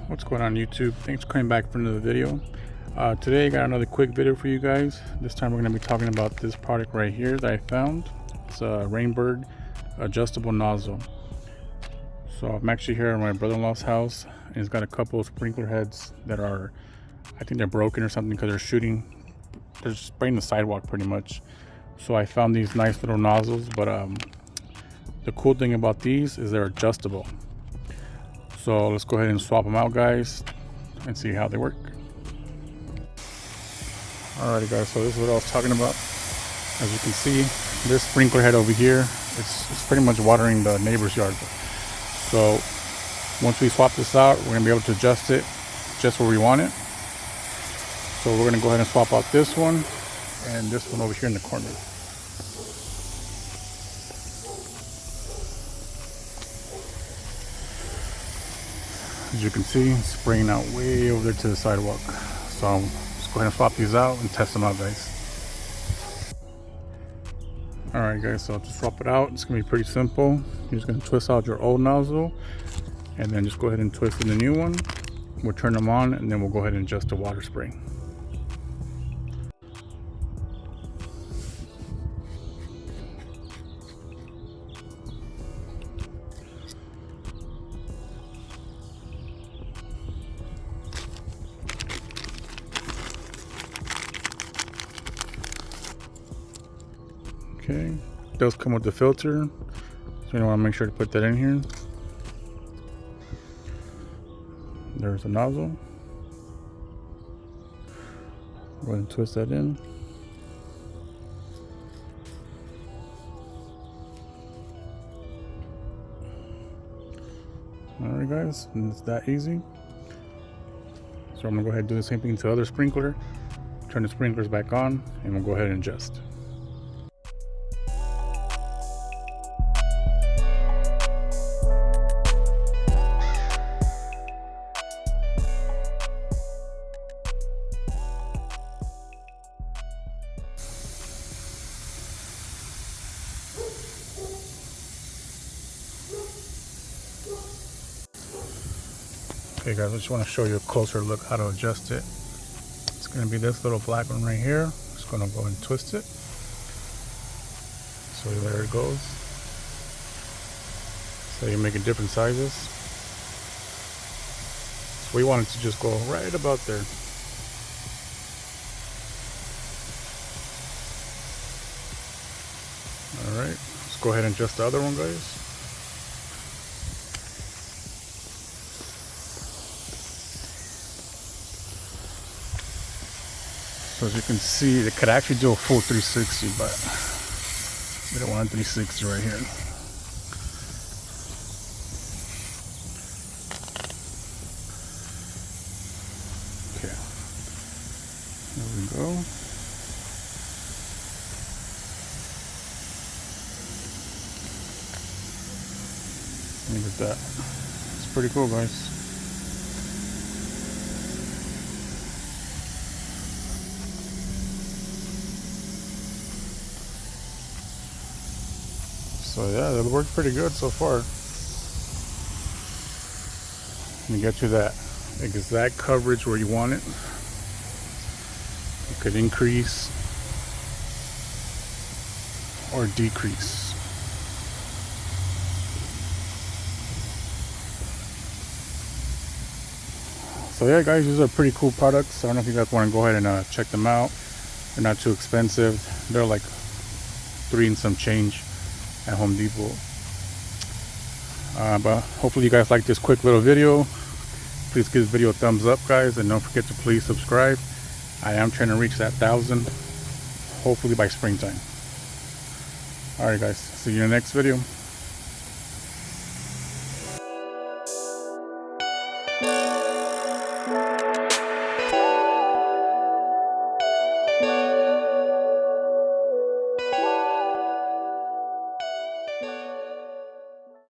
What's going on YouTube? Thanks for coming back for another video. Today I got another quick video for you guys. This time we're going to be talking about this product right here that I found. It's a Rainbird Adjustable Nozzle. So I'm actually here at my brother-in-law's house, and he's got a couple of sprinkler heads that are, I think they're broken or something because they're spraying the sidewalk pretty much. So I found these nice little nozzles, but the cool thing about these is they're adjustable. So let's go ahead and swap them out, guys, and see how they work. Alrighty guys, so this is what I was talking about. As you can see, this sprinkler head over here, it's pretty much watering the neighbor's yard. So once we swap this out, we're gonna be able to adjust it just where we want it. So we're gonna go ahead and swap out this one and this one over here in the corner. As you can see, it's spraying out way over there to the sidewalk. So let's go ahead and swap these out and test them out, guys. Alright guys, so to swap it out, it's going to be pretty simple. You're just going to twist out your old nozzle and then just go ahead and twist in the new one. We'll turn them on and then we'll go ahead and adjust the water spray. Okay, it does come with the filter, so you want to make sure to put that in here. There's the nozzle. Go ahead and twist that in. Alright guys, and it's that easy. So I'm going to go ahead and do the same thing to the other sprinkler. Turn the sprinklers back on and we'll go ahead and adjust. Okay guys, I just want to show you a closer look how to adjust it. It's going to be this little black one right here. Just going to go and twist it. So there it goes. So you make it different sizes. So we want it to just go right about there. Alright, let's go ahead and adjust the other one, guys. So as you can see, it could actually do a full 360, but we don't want a 360 right here. Okay, there we go. Look at that. It's pretty cool, guys. So yeah, that worked pretty good so far. You get to that exact coverage where you want it. You could increase or decrease. So yeah guys, these are pretty cool products. I don't know if you guys want to go ahead and check them out. They're not too expensive. They're like $3 and some change at Home Depot. But hopefully you guys like this quick little video. Please give this video a thumbs up, guys, and don't forget to please subscribe. I am trying to reach that 1,000 hopefully by springtime. Alright guys, see you in the next video.